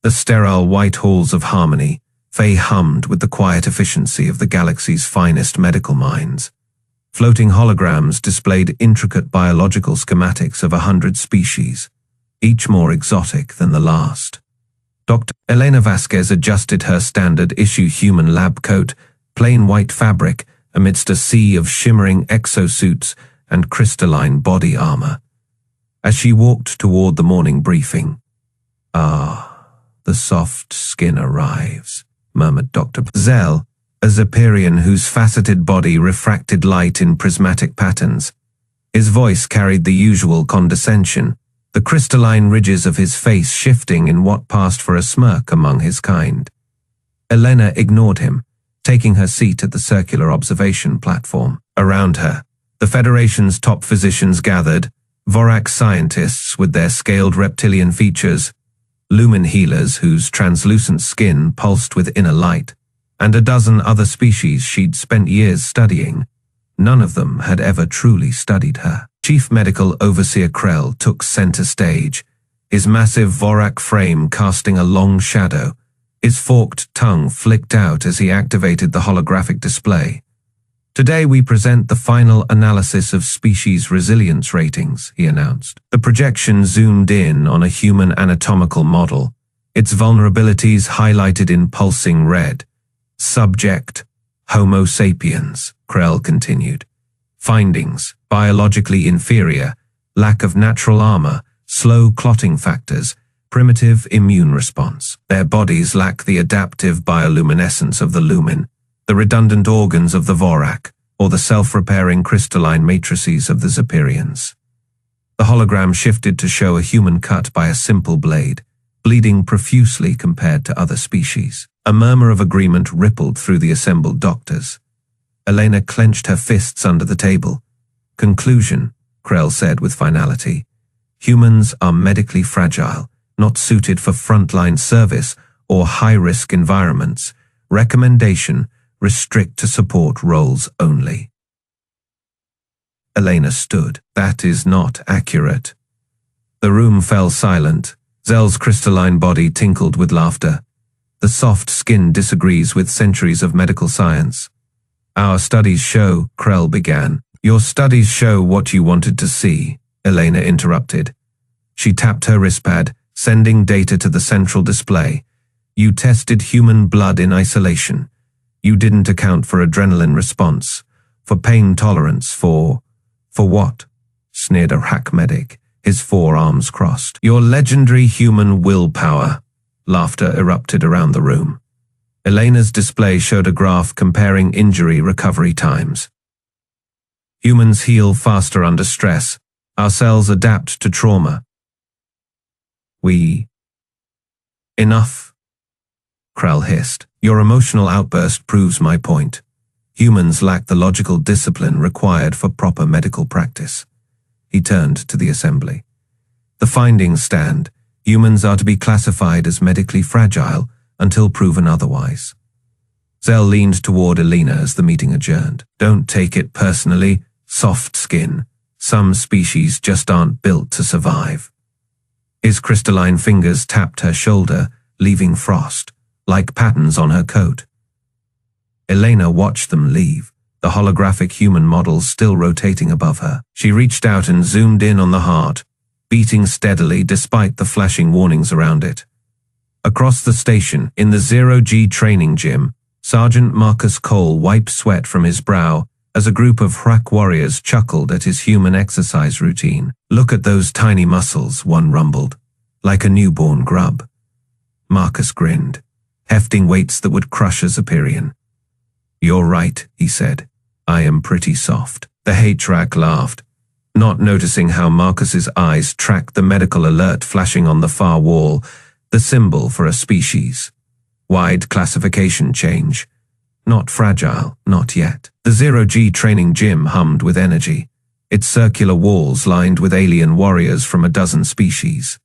The sterile white halls of harmony, Faye hummed with the quiet efficiency of the galaxy's finest medical minds. Floating holograms displayed intricate biological schematics of 100 species, each more exotic than the last. Dr. Elena Vasquez adjusted her standard-issue human lab coat, plain white fabric, amidst a sea of shimmering exosuits and crystalline body armor. As she walked toward the morning briefing, the soft skin arrives, murmured Dr. Zell, a Zephyrian whose faceted body refracted light in prismatic patterns. His voice carried the usual condescension, the crystalline ridges of his face shifting in what passed for a smirk among his kind. Elena ignored him, taking her seat at the circular observation platform. Around her, the Federation's top physicians gathered, Vorak scientists with their scaled reptilian features, lumen healers whose translucent skin pulsed with inner light, and a dozen other species she'd spent years studying. None of them had ever truly studied her. Chief Medical Overseer Krell took center stage, his massive Vorak frame casting a long shadow. His forked tongue flicked out as he activated the holographic display. Today we present the final analysis of species resilience ratings, he announced. The projection zoomed in on a human anatomical model, its vulnerabilities highlighted in pulsing red. Subject, Homo sapiens, Krell continued. Findings, biologically inferior, lack of natural armor, slow clotting factors, primitive immune response. Their bodies lack the adaptive bioluminescence of the lumen, the redundant organs of the Vorak, or the self-repairing crystalline matrices of the Zephyrians. The hologram shifted to show a human cut by a simple blade, bleeding profusely compared to other species. A murmur of agreement rippled through the assembled doctors. Elena clenched her fists under the table. Conclusion, Krell said with finality. Humans are medically fragile, not suited for frontline service or high-risk environments. Recommendation, restrict to support roles only. Elena stood. That is not accurate. The room fell silent. Zell's crystalline body tinkled with laughter. The soft skin disagrees with centuries of medical science. Our studies show, Krell began. Your studies show what you wanted to see, Elena interrupted. She tapped her wristpad, sending data to the central display. You tested human blood in isolation. You didn't account for adrenaline response, for pain tolerance, for what? Sneered a hack medic, his forearms crossed. Your legendary human willpower. Laughter erupted around the room. Elena's display showed a graph comparing injury recovery times. Humans heal faster under stress. Our cells adapt to trauma. Enough, Krell hissed. Your emotional outburst proves my point. Humans lack the logical discipline required for proper medical practice. He turned to the assembly. The findings stand. Humans are to be classified as medically fragile until proven otherwise. Zell leaned toward Elena as the meeting adjourned. Don't take it personally, soft skin. Some species just aren't built to survive. His crystalline fingers tapped her shoulder, leaving frost, like patterns on her coat. Elena watched them leave, the holographic human model still rotating above her. She reached out and zoomed in on the heart, beating steadily despite the flashing warnings around it. Across the station, in the Zero-G training gym, Sergeant Marcus Cole wiped sweat from his brow as a group of Hrak warriors chuckled at his human exercise routine. Look at those tiny muscles, one rumbled, like a newborn grub. Marcus grinned, hefting weights that would crush a Zephyrian. You're right, he said. I am pretty soft. The Hrak laughed, not noticing how Marcus's eyes tracked the medical alert flashing on the far wall, the symbol for a species. Wide classification change. Not fragile, not yet. The Zero-G training gym hummed with energy, its circular walls lined with alien warriors from a dozen species.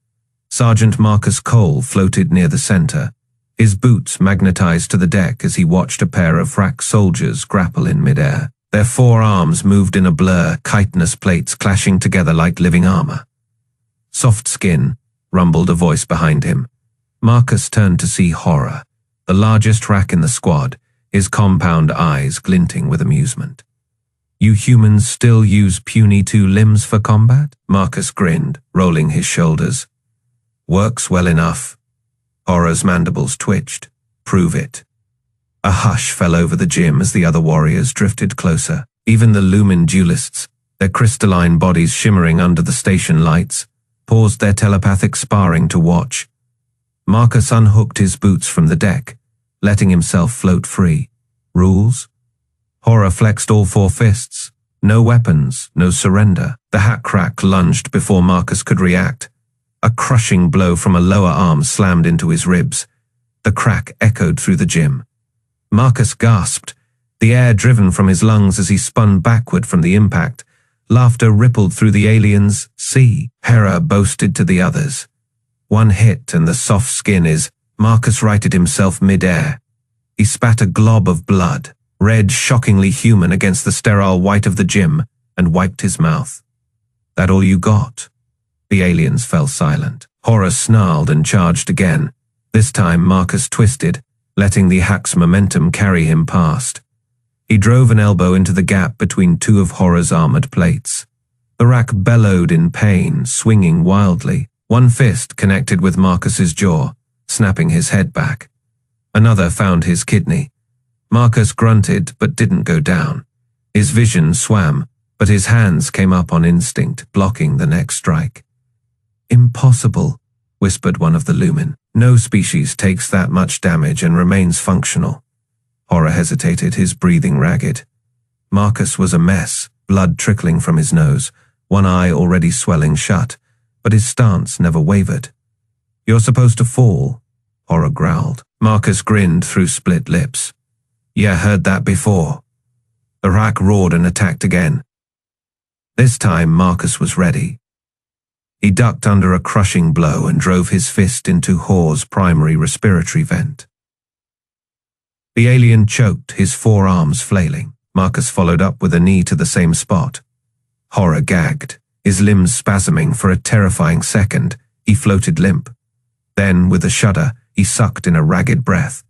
Sergeant Marcus Cole floated near the center, his boots magnetized to the deck as he watched a pair of Hrak soldiers grapple in midair. Their forearms moved in a blur, chitinous plates clashing together like living armor. Soft skin, rumbled a voice behind him. Marcus turned to see Horror, the largest rack in the squad, his compound eyes glinting with amusement. "You humans still use puny 2 limbs for combat?" Marcus grinned, rolling his shoulders. "Works well enough." Horror's mandibles twitched. "Prove it." A hush fell over the gym as the other warriors drifted closer. Even the Lumen duelists, their crystalline bodies shimmering under the station lights, paused their telepathic sparring to watch. Marcus unhooked his boots from the deck, letting himself float free. Rules? Horror flexed all 4 fists. No weapons, no surrender. The hat crack lunged before Marcus could react. A crushing blow from a lower arm slammed into his ribs. The crack echoed through the gym. Marcus gasped, the air driven from his lungs as he spun backward from the impact. Laughter rippled through the aliens' sea. Hera boasted to the others. "One hit and the soft skin is..." Marcus righted himself mid-air. He spat a glob of blood, red, shockingly human against the sterile white of the gym, and wiped his mouth. "That all you got?" The aliens fell silent. Horror snarled and charged again. This time Marcus twisted, letting the hack's momentum carry him past. He drove an elbow into the gap between 2 of Horror's armored plates. The rack bellowed in pain, swinging wildly. One fist connected with Marcus's jaw, snapping his head back. Another found his kidney. Marcus grunted but didn't go down. His vision swam, but his hands came up on instinct, blocking the next strike. "Impossible," whispered one of the Lumen. "No species takes that much damage and remains functional." Horror hesitated, his breathing ragged. Marcus was a mess, blood trickling from his nose, one eye already swelling shut, but his stance never wavered. "You're supposed to fall," Horror growled. Marcus grinned through split lips. "Yeah, heard that before." The rack roared and attacked again. This time Marcus was ready. He ducked under a crushing blow and drove his fist into Horror's primary respiratory vent. The alien choked, his forearms flailing. Marcus followed up with a knee to the same spot. Horror gagged, his limbs spasming for a terrifying second. He floated limp. Then, with a shudder, he sucked in a ragged breath.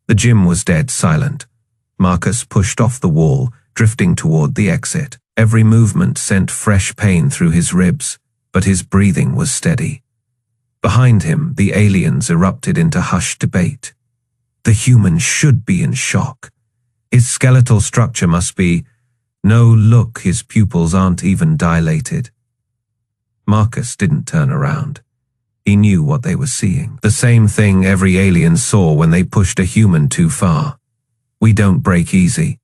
The gym was dead silent. Marcus pushed off the wall, drifting toward the exit. Every movement sent fresh pain through his ribs, but his breathing was steady. Behind him, the aliens erupted into hushed debate. The human should be in shock. His skeletal structure must be... No, look, his pupils aren't even dilated. Marcus didn't turn around. He knew what they were seeing. The same thing every alien saw when they pushed a human too far. "We don't break easy."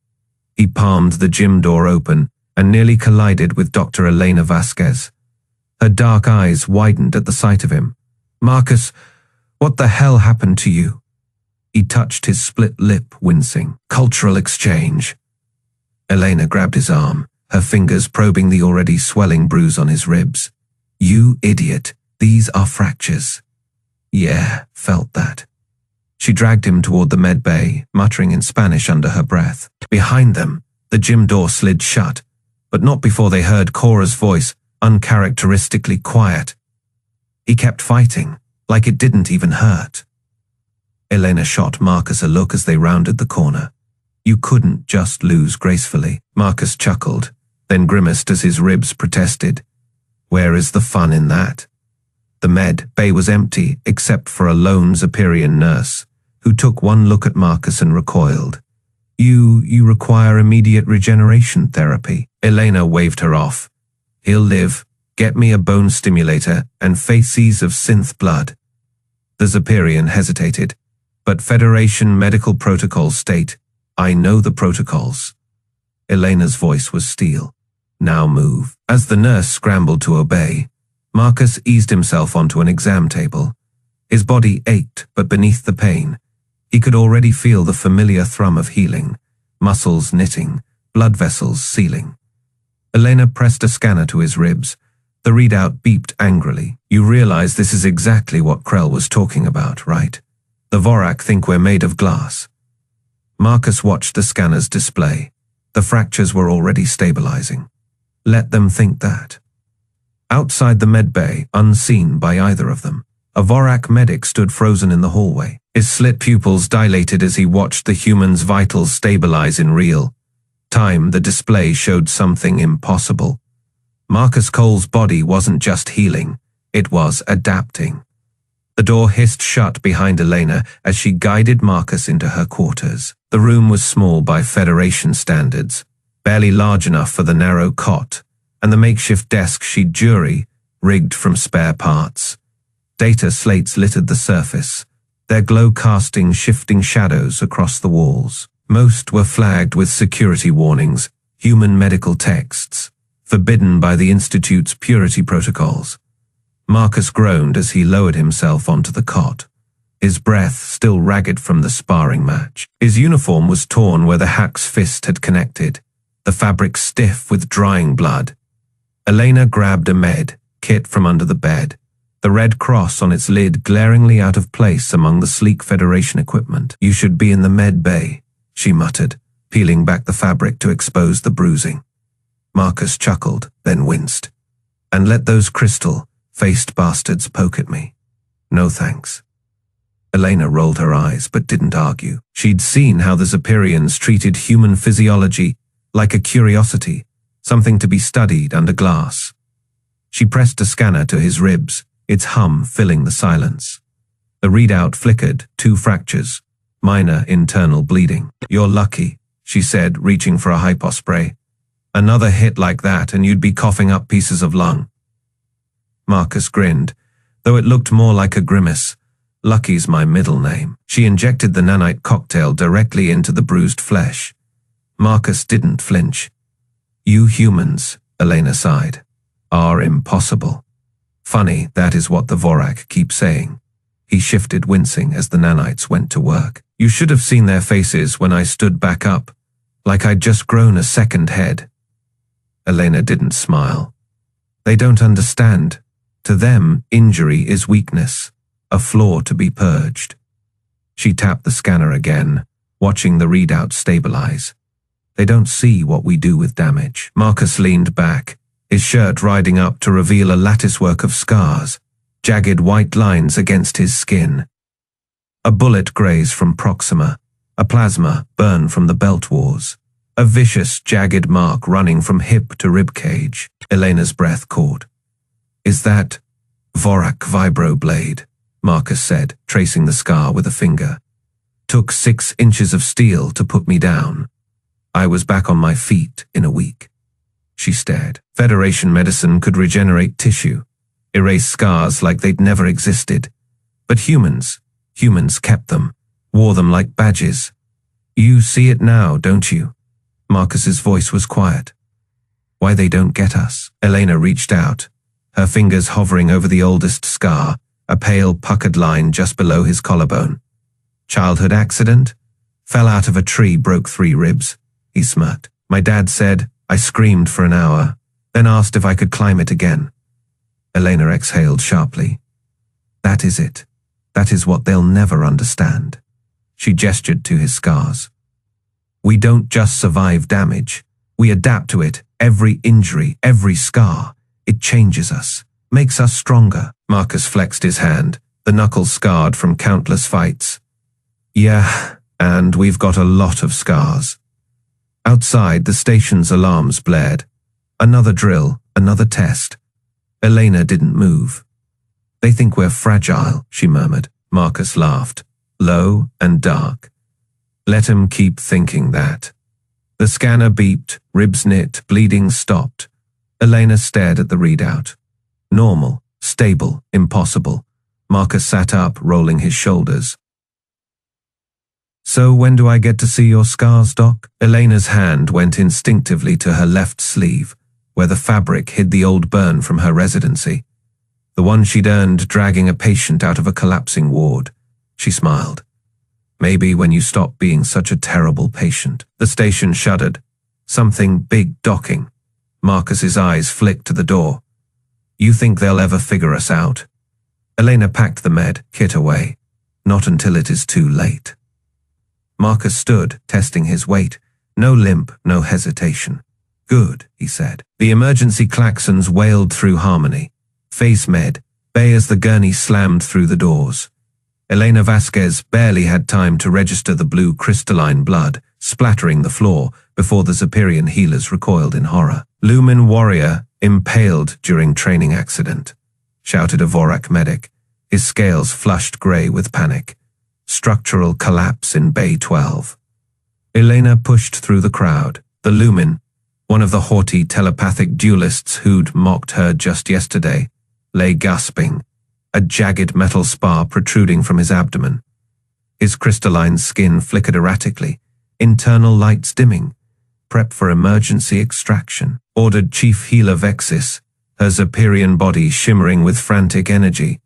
He palmed the gym door open and nearly collided with Dr. Elena Vasquez. Her dark eyes widened at the sight of him. "Marcus, what the hell happened to you?" He touched his split lip, wincing. "Cultural exchange." Elena grabbed his arm, her fingers probing the already swelling bruise on his ribs. "You idiot, these are fractures." "Yeah, felt that." She dragged him toward the med bay, muttering in Spanish under her breath. Behind them, the gym door slid shut, but not before they heard Cora's voice, uncharacteristically quiet. He kept fighting, like it didn't even hurt. Elena shot Marcus a look as they rounded the corner. "You couldn't just lose gracefully." Marcus chuckled, then grimaced as his ribs protested. "Where is the fun in that?" The med bay was empty except for a lone Zephyrian nurse, who took one look at Marcus and recoiled. You require immediate regeneration therapy." Elena waved her off. "He'll live. Get me a bone stimulator and faces of synth blood." The Zephyrian hesitated, but Federation medical protocols state, "I know the protocols." Elena's voice was steel. "Now move." As the nurse scrambled to obey, Marcus eased himself onto an exam table. His body ached, but beneath the pain, he could already feel the familiar thrum of healing, muscles knitting, blood vessels sealing. Elena pressed a scanner to his ribs. The readout beeped angrily. "You realize this is exactly what Krell was talking about, right? The Vorak think we're made of glass." Marcus watched the scanner's display. The fractures were already stabilizing. Let them think that. Outside the med bay, unseen by either of them, A Vorak medic stood frozen in the hallway. His slit pupils dilated as he watched the human's vitals stabilize in real time. The display showed something impossible. Marcus Cole's body wasn't just healing, it was adapting. The door hissed shut behind Elena as she guided Marcus into her quarters. The room was small by Federation standards, barely large enough for the narrow cot, and the makeshift desk she'd jury rigged from spare parts. Data slates littered the surface, their glow casting shifting shadows across the walls. Most were flagged with security warnings, human medical texts, forbidden by the Institute's purity protocols. Marcus groaned as he lowered himself onto the cot, his breath still ragged from the sparring match. His uniform was torn where the hack's fist had connected, the fabric stiff with drying blood. Elena grabbed a med kit from under the bed, the red cross on its lid glaringly out of place among the sleek Federation equipment. "You should be in the med bay," she muttered, peeling back the fabric to expose the bruising. Marcus chuckled, then winced. "And let those crystal-faced bastards poke at me. No thanks." Elena rolled her eyes but didn't argue. She'd seen how the Zephyrians treated human physiology like a curiosity, something to be studied under glass. She pressed a scanner to his ribs, its hum filling the silence. The readout flickered, 2 fractures, minor internal bleeding. "You're lucky," she said, reaching for a hypospray. "Another hit like that and you'd be coughing up pieces of lung." Marcus grinned, though it looked more like a grimace. "Lucky's my middle name." She injected the nanite cocktail directly into the bruised flesh. Marcus didn't flinch. "You humans," Elena sighed, "are impossible." Funny, that is what the Vorak keep saying. He shifted, wincing as the nanites went to work. "You should have seen their faces when I stood back up, like I'd just grown a second head." Elena didn't smile. "They don't understand. To them, injury is weakness, a flaw to be purged." She tapped the scanner again, watching the readout stabilize. "They don't see what we do with damage." Marcus leaned back, his shirt riding up to reveal a latticework of scars, jagged white lines against his skin. A bullet grazed from Proxima, a plasma burn from the belt wars, a vicious, jagged mark running from hip to rib cage. Elena's breath caught. "Is that Vorak vibroblade?" Marcus said, tracing the scar with a finger. "Took 6 inches of steel to put me down. I was back on my feet in a week." She stared. Federation medicine could regenerate tissue, erase scars like they'd never existed. But humans kept them, wore them like badges. "You see it now, don't you?" Marcus's voice was quiet. "Why they don't get us?" Elena reached out, her fingers hovering over the oldest scar, a pale puckered line just below his collarbone. "Childhood accident? Fell out of a tree, broke 3 ribs. He smirked. "My dad said, I screamed for an hour, then asked if I could climb it again." Elena exhaled sharply. "That is it. That is what they'll never understand." She gestured to his scars. "We don't just survive damage. We adapt to it. Every injury, every scar. It changes us, makes us stronger." Marcus flexed his hand, the knuckles scarred from countless fights. "Yeah, and we've got a lot of scars." Outside, the station's alarms blared. Another drill, another test. Elena didn't move. "They think we're fragile," she murmured. Marcus laughed, low and dark. "Let 'em keep thinking that." The scanner beeped, ribs knit, bleeding stopped. Elena stared at the readout. Normal, stable, impossible. Marcus sat up, rolling his shoulders. "So when do I get to see your scars, Doc?" Elena's hand went instinctively to her left sleeve, where the fabric hid the old burn from her residency. The one she'd earned dragging a patient out of a collapsing ward. She smiled. "Maybe when you stop being such a terrible patient." The station shuddered. Something big docking. Marcus's eyes flicked to the door. "You think they'll ever figure us out?" Elena packed the med kit away. "Not until it is too late." Marcus stood, testing his weight. No limp, no hesitation. "Good," he said. The emergency klaxons wailed through harmony. "Face med, bay as the gurney slammed through the doors. Elena Vasquez barely had time to register the blue crystalline blood, splattering the floor before the Zephyrian healers recoiled in horror. "Lumen warrior impaled during training accident," shouted a Vorak medic, his scales flushed grey with panic. "Structural collapse in Bay 12. Elena pushed through the crowd. The Lumen, one of the haughty telepathic duelists who'd mocked her just yesterday, lay gasping, a jagged metal spar protruding from his abdomen. His crystalline skin flickered erratically, internal lights dimming. "Prep for emergency extraction," ordered Chief Healer Vexis, her Zephyrian body shimmering with frantic energy.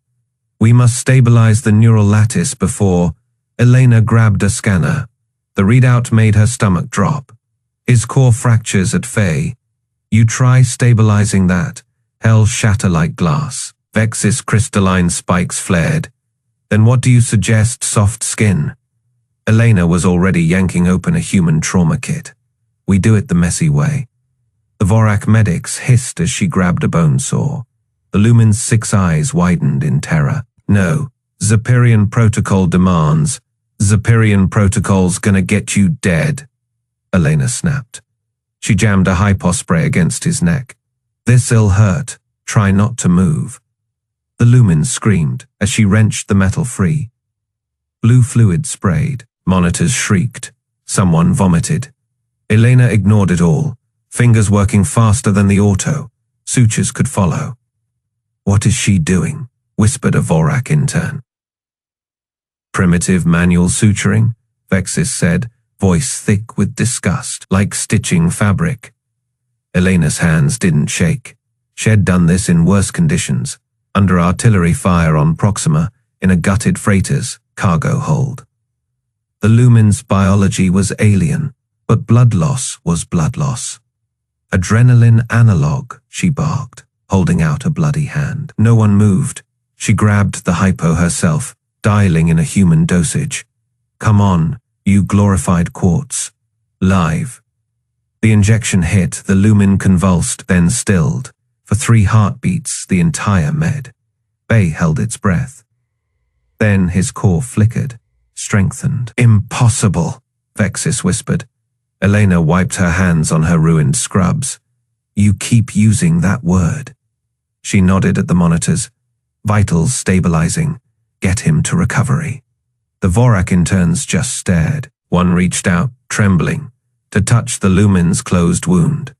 "We must stabilize the neural lattice before—" Elena grabbed a scanner. The readout made her stomach drop. "His core fractures at Faye. You try stabilizing that, hell shatter like glass." Vexis' crystalline spikes flared. "Then what do you suggest, soft skin?" Elena was already yanking open a human trauma kit. "We do it the messy way." The Vorak medics hissed as she grabbed a bone saw. The Lumen's 6 eyes widened in terror. "No, Zephyrian protocol demands. Zephyrian protocol's gonna get you dead," Elena snapped. She jammed a hypospray against his neck. "This'll hurt. Try not to move." The Lumen screamed as she wrenched the metal free. Blue fluid sprayed. Monitors shrieked. Someone vomited. Elena ignored it all, fingers working faster than the auto. Sutures could follow. "What is she doing?" whispered a Vorak intern. "Primitive manual suturing," Vexis said, voice thick with disgust, "like stitching fabric." Elena's hands didn't shake. She'd done this in worse conditions, under artillery fire on Proxima, in a gutted freighter's cargo hold. The Lumen's biology was alien, but blood loss was blood loss. "Adrenaline analog," she barked, holding out a bloody hand. No one moved. She grabbed the hypo herself, dialing in a human dosage. "Come on, you glorified quartz. Live." The injection hit, the Lumen convulsed, then stilled. For 3 heartbeats, the entire med bay held its breath. Then his core flickered, strengthened. "Impossible," Vexis whispered. Elena wiped her hands on her ruined scrubs. "You keep using that word." She nodded at the monitors. "Vitals stabilizing. Get him to recovery." The Vorak interns just stared. One reached out, trembling, to touch the Lumen's closed wound.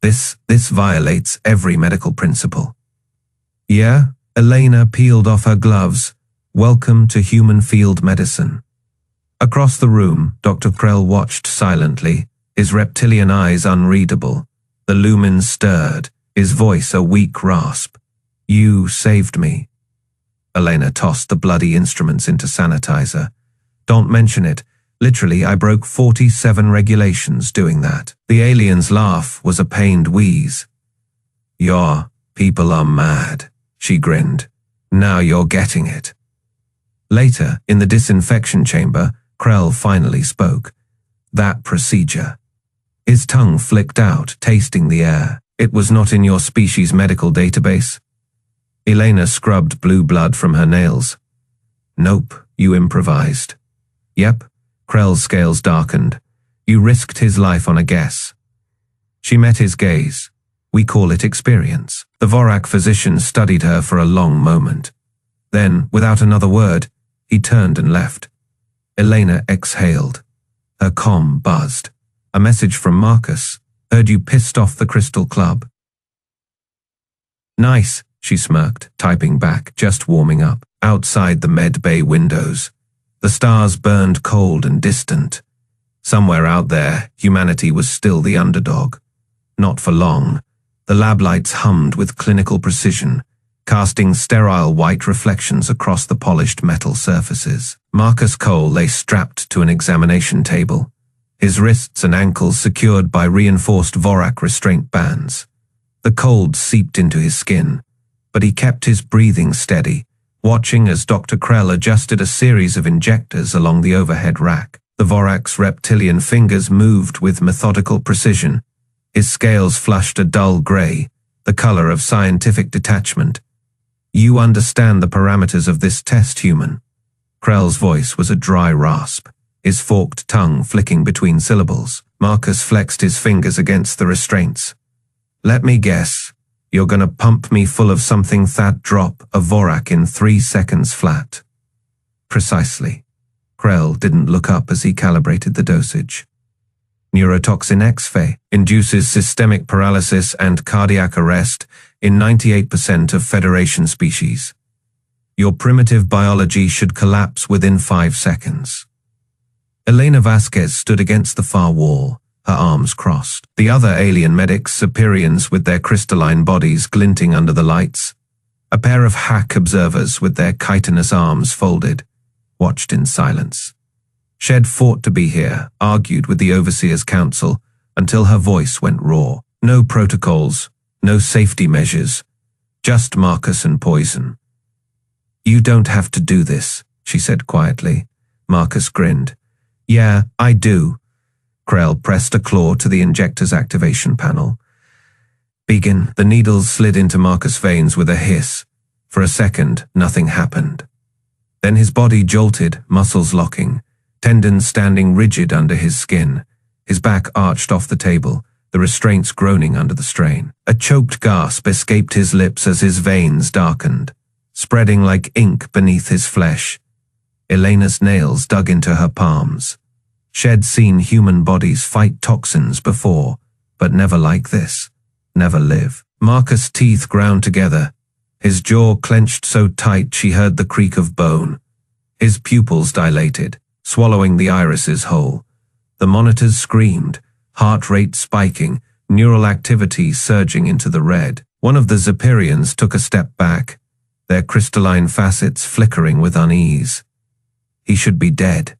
This violates every medical principle." "Yeah?" Elena peeled off her gloves. "Welcome to human field medicine." Across the room, Dr. Krell watched silently, his reptilian eyes unreadable. The Lumen stirred, his voice a weak rasp. "You saved me." Elena tossed the bloody instruments into sanitizer. "Don't mention it. Literally, I broke 47 regulations doing that." The alien's laugh was a pained wheeze. "Your people are mad," she grinned. "Now you're getting it." Later, in the disinfection chamber, Krell finally spoke. "That procedure." His tongue flicked out, tasting the air. "It was not in your species' medical database?" Elena scrubbed blue blood from her nails. "Nope, you improvised." "Yep." Krell's scales darkened. "You risked his life on a guess." She met his gaze. "We call it experience." The Vorak physician studied her for a long moment. Then, without another word, he turned and left. Elena exhaled. Her comm buzzed. "A message from Marcus. Heard you pissed off the Crystal Club." "Nice," she smirked, typing back, just warming up. Outside the med bay windows, the stars burned cold and distant. Somewhere out there, humanity was still the underdog. Not for long. The lab lights hummed with clinical precision, casting sterile white reflections across the polished metal surfaces. Marcus Cole lay strapped to an examination table, his wrists and ankles secured by reinforced Vorak restraint bands. The cold seeped into his skin, but he kept his breathing steady, watching as Dr. Krell adjusted a series of injectors along the overhead rack. The Vorak's reptilian fingers moved with methodical precision. His scales flushed a dull gray, the color of scientific detachment. You understand the parameters of this test, human. Krell's voice was a dry rasp, his forked tongue flicking between syllables. Marcus flexed his fingers against the restraints. Let me guess, you're gonna pump me full of something that drop a Vorak in 3 seconds flat. Precisely. Krell didn't look up as he calibrated the dosage. Neurotoxin XFE induces systemic paralysis and cardiac arrest in 98% of Federation species. Your primitive biology should collapse within 5 seconds. Elena Vasquez stood against the far wall, her arms crossed. The other alien medics, Superians with their crystalline bodies glinting under the lights, a pair of hack observers with their chitinous arms folded, watched in silence. Shed fought to be here, argued with the Overseer's Council, until her voice went raw. No protocols, no safety measures, just Marcus and poison. You don't have to do this, she said quietly. Marcus grinned. Yeah, I do. Krell pressed a claw to the injector's activation panel. Begin. The needles slid into Marcus' veins with a hiss. For a second, nothing happened. Then his body jolted, muscles locking, tendons standing rigid under his skin, his back arched off the table, the restraints groaning under the strain. A choked gasp escaped his lips as his veins darkened, spreading like ink beneath his flesh. Elena's nails dug into her palms. She'd seen human bodies fight toxins before, but never like this. Never live. Marcus' teeth ground together, his jaw clenched so tight she heard the creak of bone. His pupils dilated, swallowing the irises whole. The monitors screamed, heart rate spiking, neural activity surging into the red. One of the Zephyrians took a step back, their crystalline facets flickering with unease. He should be dead.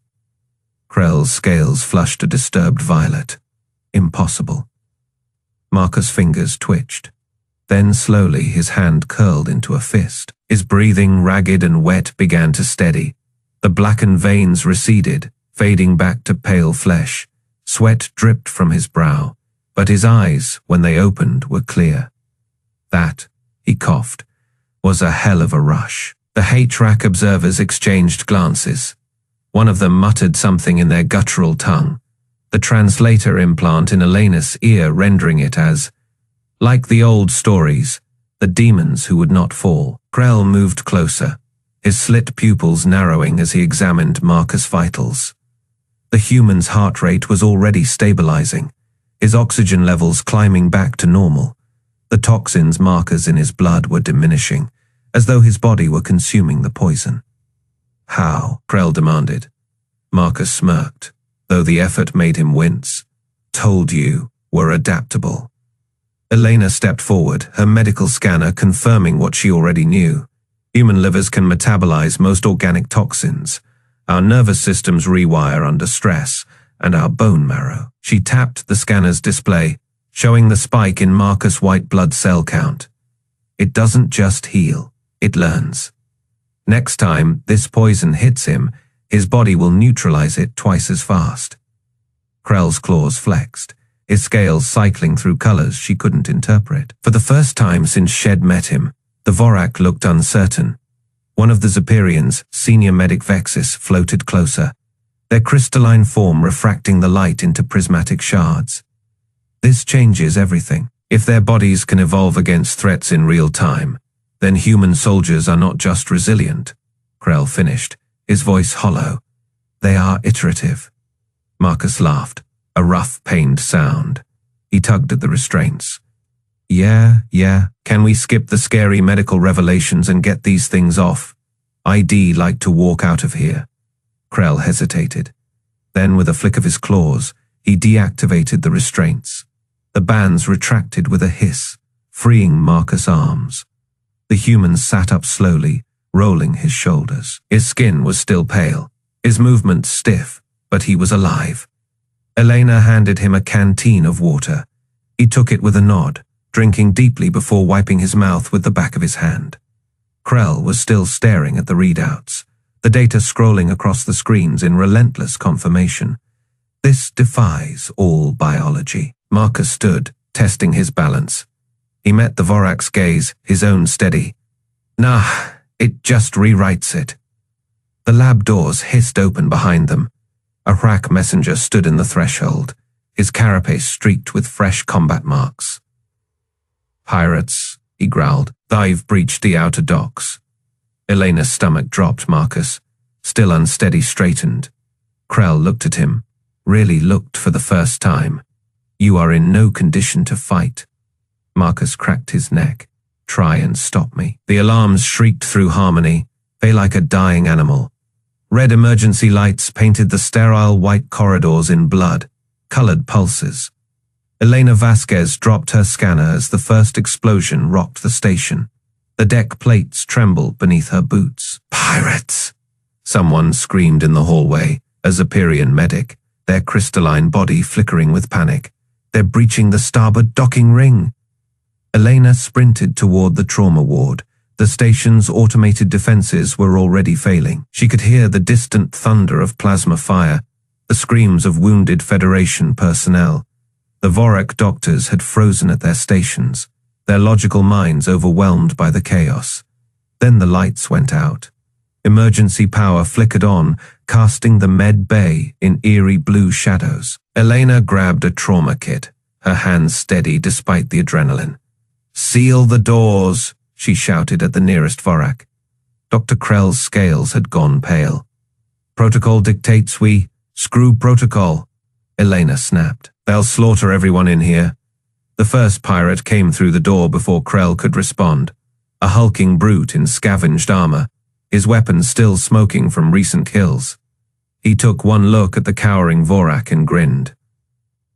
Krell's scales flushed a disturbed violet. Impossible. Marcus' fingers twitched. Then slowly his hand curled into a fist. His breathing, ragged and wet, began to steady. The blackened veins receded, fading back to pale flesh. Sweat dripped from his brow, but his eyes, when they opened, were clear. That, he coughed, was a hell of a rush. The HRAC observers exchanged glances. One of them muttered something in their guttural tongue, the translator implant in Elena's ear rendering it as, like the old stories, the demons who would not fall. Krell moved closer, his slit pupils narrowing as he examined Marcus' vitals. The human's heart rate was already stabilizing, his oxygen levels climbing back to normal. The toxins markers in his blood were diminishing, as though his body were consuming the poison. How? Krell demanded. Marcus smirked, though the effort made him wince. Told you, we're adaptable. Elena stepped forward, her medical scanner confirming what she already knew. Human livers can metabolize most organic toxins. Our nervous systems rewire under stress, and our bone marrow. She tapped the scanner's display, showing the spike in Marcus' white blood cell count. It doesn't just heal, it learns. Next time this poison hits him, his body will neutralize it twice as fast. Krell's claws flexed, his scales cycling through colors she couldn't interpret. For the first time since Shed met him, the Vorak looked uncertain. One of the Zephyrians, senior medic Vexis, floated closer, their crystalline form refracting the light into prismatic shards. This changes everything. If their bodies can evolve against threats in real time, then human soldiers are not just resilient. Krell finished, his voice hollow. They are iterative. Marcus laughed, a rough, pained sound. He tugged at the restraints. Yeah, can we skip the scary medical revelations and get these things off? I'd like to walk out of here. Krell hesitated. Then, with a flick of his claws, he deactivated the restraints. The bands retracted with a hiss, freeing Marcus' arms. The human sat up slowly, rolling his shoulders. His skin was still pale, his movements stiff, but he was alive. Elena handed him a canteen of water. He took it with a nod, drinking deeply before wiping his mouth with the back of his hand. Krell was still staring at the readouts, the data scrolling across the screens in relentless confirmation. This defies all biology. Marcus stood, testing his balance. He met the Vorak's gaze, his own steady. Nah, it just rewrites it. The lab doors hissed open behind them. A Hrak messenger stood in the threshold, his carapace streaked with fresh combat marks. Pirates, he growled. They've breached the outer docks. Elena's stomach dropped. Marcus, still unsteady, straightened. Krell looked at him, really looked for the first time. You are in no condition to fight. Marcus cracked his neck. Try and stop me. The alarms shrieked through Harmony, they like a dying animal. Red emergency lights painted the sterile white corridors in blood, colored pulses. Elena Vasquez dropped her scanner as the first explosion rocked the station. The deck plates trembled beneath her boots. Pirates! Someone screamed in the hallway, a Zephyrian medic, their crystalline body flickering with panic. They're breaching the starboard docking ring. Elena sprinted toward the trauma ward. The station's automated defenses were already failing. She could hear the distant thunder of plasma fire, the screams of wounded Federation personnel. The Vorak doctors had frozen at their stations, their logical minds overwhelmed by the chaos. Then the lights went out. Emergency power flickered on, casting the med bay in eerie blue shadows. Elena grabbed a trauma kit, her hands steady despite the adrenaline. "Seal the doors," she shouted at the nearest Vorak. Dr. Krell's scales had gone pale. "Protocol dictates we screw protocol," Elena snapped. "They'll slaughter everyone in here." The first pirate came through the door before Krell could respond. A hulking brute in scavenged armor, his weapon still smoking from recent kills. He took one look at the cowering Vorak and grinned.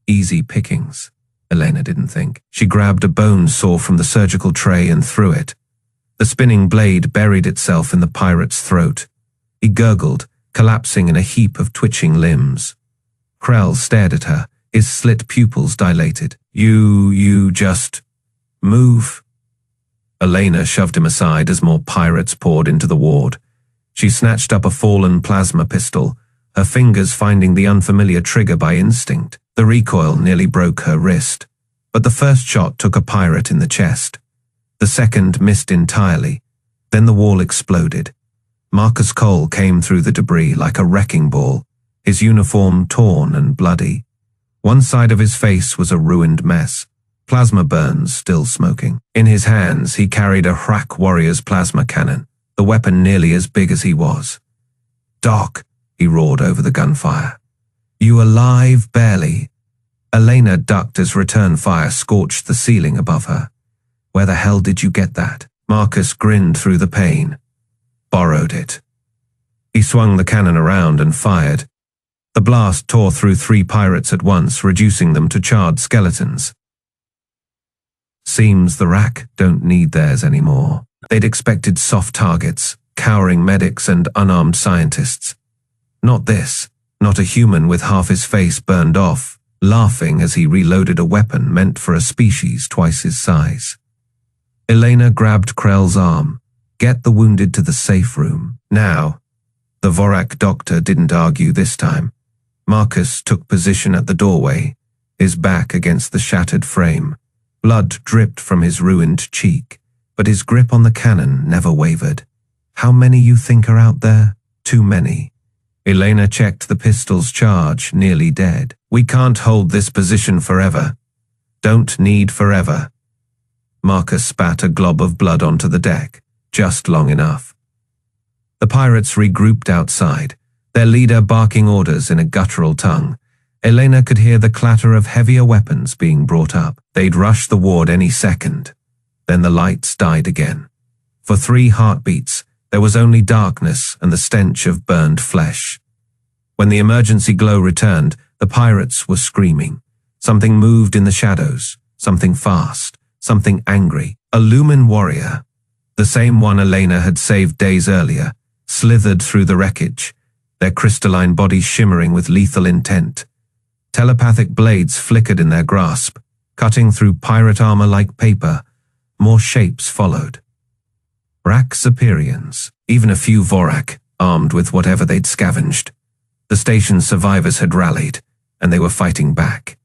Easy pickings, Elena didn't think. She grabbed a bone saw from the surgical tray and threw it. The spinning blade buried itself in the pirate's throat. He gurgled, collapsing in a heap of twitching limbs. Krell stared at her, his slit pupils dilated. You just move." Elena shoved him aside as more pirates poured into the ward. She snatched up a fallen plasma pistol, her fingers finding the unfamiliar trigger by instinct. The recoil nearly broke her wrist, but the first shot took a pirate in the chest. The second missed entirely. Then the wall exploded. Marcus Cole came through the debris like a wrecking ball, his uniform torn and bloody. One side of his face was a ruined mess, plasma burns still smoking. In his hands, he carried a Hrak warrior's plasma cannon, the weapon nearly as big as he was. "Doc," he roared over the gunfire. "You alive, barely." Elena ducked as return fire scorched the ceiling above her. "Where the hell did you get that?" Marcus grinned through the pain. "Borrowed it." He swung the cannon around and fired. The blast tore through 3 pirates at once, reducing them to charred skeletons. Seems the Hrak don't need theirs anymore. They'd expected soft targets, cowering medics and unarmed scientists. Not this, not a human with half his face burned off, laughing as he reloaded a weapon meant for a species twice his size. Elena grabbed Krell's arm. "Get the wounded to the safe room. Now." The Vorak doctor didn't argue this time. Marcus took position at the doorway, his back against the shattered frame. Blood dripped from his ruined cheek, but his grip on the cannon never wavered. "How many you think are out there?" "Too many." Elena checked the pistol's charge, nearly dead. "We can't hold this position forever." "Don't need forever." Marcus spat a glob of blood onto the deck, just long enough. The pirates regrouped outside, their leader barking orders in a guttural tongue. Elena could hear the clatter of heavier weapons being brought up. They'd rush the ward any second. Then the lights died again. For 3 heartbeats, there was only darkness and the stench of burned flesh. When the emergency glow returned, the pirates were screaming. Something moved in the shadows, something fast, something angry. A Lumen warrior, the same one Elena had saved days earlier, slithered through the wreckage, their crystalline bodies shimmering with lethal intent. Telepathic blades flickered in their grasp, cutting through pirate armor like paper. More shapes followed. Hrak Zephyrians, even a few Vorak, armed with whatever they'd scavenged. The station's survivors had rallied, and they were fighting back.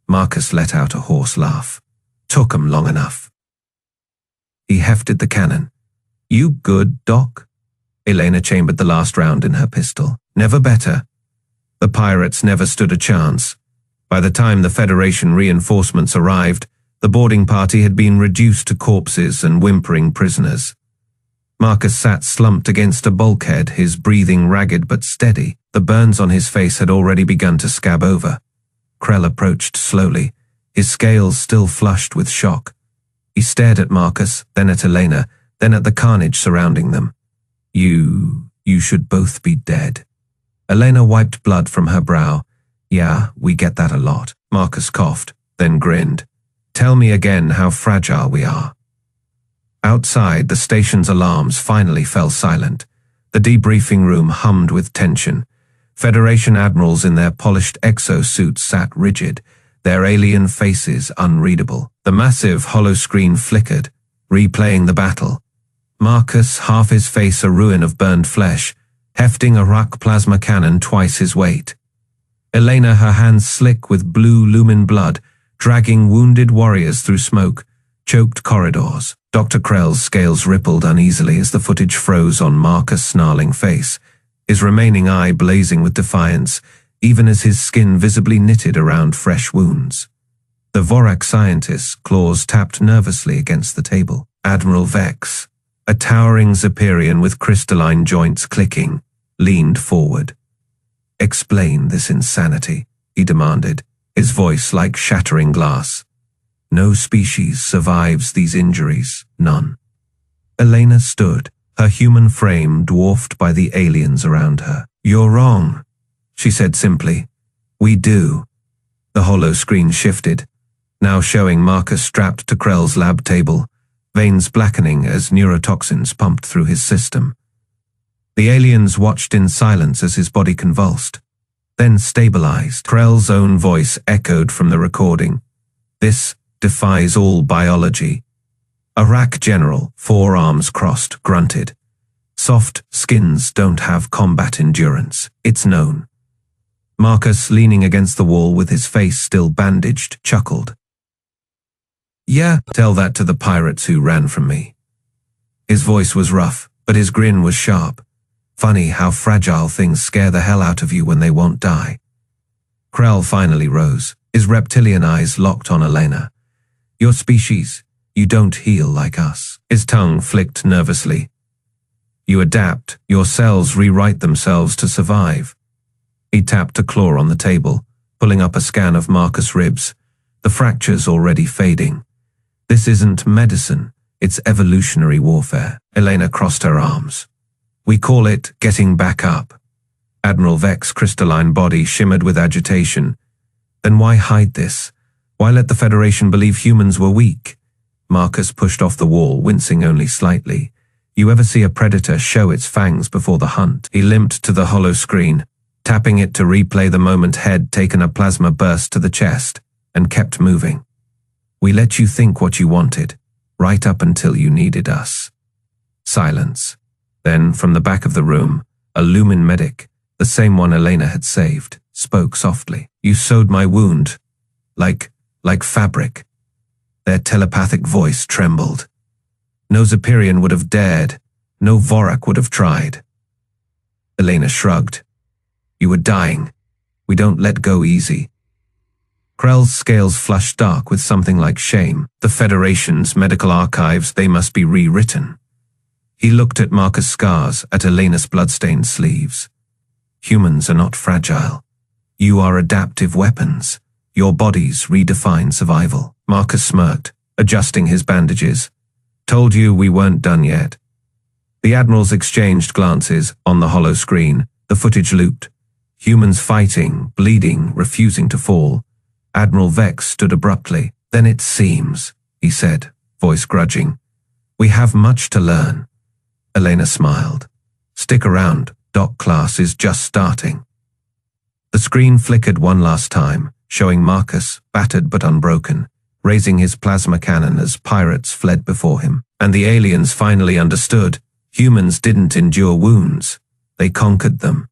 Marcus let out a hoarse laugh. Took 'em long enough. He hefted the cannon. You good, Doc? Elena chambered the last round in her pistol. Never better. The pirates never stood a chance. By the time the Federation reinforcements arrived, the boarding party had been reduced to corpses and whimpering prisoners. Marcus sat slumped against a bulkhead, his breathing ragged but steady. The burns on his face had already begun to scab over. Krell approached slowly, his scales still flushed with shock. He stared at Marcus, then at Elena, then at the carnage surrounding them. You should both be dead. Elena wiped blood from her brow. Yeah, we get that a lot. Marcus coughed, then grinned. Tell me again how fragile we are. Outside, the station's alarms finally fell silent. The debriefing room hummed with tension. Federation admirals in their polished exosuits sat rigid, their alien faces unreadable. The massive holoscreen flickered, replaying the battle. Marcus, half his face a ruin of burned flesh, hefting a Ruck plasma cannon twice his weight. Elena, her hands slick with blue lumen blood, dragging wounded warriors through smoke, choked corridors. Dr. Krell's scales rippled uneasily as the footage froze on Marcus' snarling face, his remaining eye blazing with defiance, even as his skin visibly knitted around fresh wounds. The Vorak scientist's claws tapped nervously against the table. Admiral Vex, a towering Zephyrian with crystalline joints clicking, leaned forward. Explain this insanity, he demanded, his voice like shattering glass. No species survives these injuries, none. Elena stood, her human frame dwarfed by the aliens around her. You're wrong, she said simply. We do. The holoscreen shifted, now showing Marcus strapped to Krell's lab table, veins blackening as neurotoxins pumped through his system. The aliens watched in silence as his body convulsed, then stabilized. Krell's own voice echoed from the recording. This defies all biology. A RAC general, forearms crossed, grunted. Soft skins don't have combat endurance. It's known. Marcus, leaning against the wall with his face still bandaged, chuckled. Yeah, tell that to the pirates who ran from me. His voice was rough, but his grin was sharp. Funny how fragile things scare the hell out of you when they won't die. Krell finally rose, his reptilian eyes locked on Elena. Your species, you don't heal like us. His tongue flicked nervously. You adapt, your cells rewrite themselves to survive. He tapped a claw on the table, pulling up a scan of Marcus' ribs, the fractures already fading. This isn't medicine, it's evolutionary warfare. Elena crossed her arms. We call it getting back up. Admiral Vex's crystalline body shimmered with agitation. Then why hide this? Why let the Federation believe humans were weak? Marcus pushed off the wall, wincing only slightly. You ever see a predator show its fangs before the hunt? He limped to the holoscreen, tapping it to replay the moment head taken a plasma burst to the chest, and kept moving. We let you think what you wanted, right up until you needed us. Silence. Then, from the back of the room, a Lumen medic, the same one Elena had saved, spoke softly. You sewed my wound, like fabric. Their telepathic voice trembled. No Zephyrian would have dared, no Vorak would have tried. Elena shrugged. You were dying. We don't let go easy. Krell's scales flushed dark with something like shame. The Federation's medical archives, they must be rewritten. He looked at Marcus' scars, at Elena's bloodstained sleeves. Humans are not fragile. You are adaptive weapons. Your bodies redefine survival. Marcus smirked, adjusting his bandages. Told you we weren't done yet. The admirals exchanged glances on the holoscreen. The footage looped. Humans fighting, bleeding, refusing to fall. Admiral Vex stood abruptly. Then it seems, he said, voice grudging. We have much to learn. Elena smiled. Stick around, doc class is just starting. The screen flickered one last time, showing Marcus, battered but unbroken, raising his plasma cannon as pirates fled before him. And the aliens finally understood. Humans didn't endure wounds. They conquered them.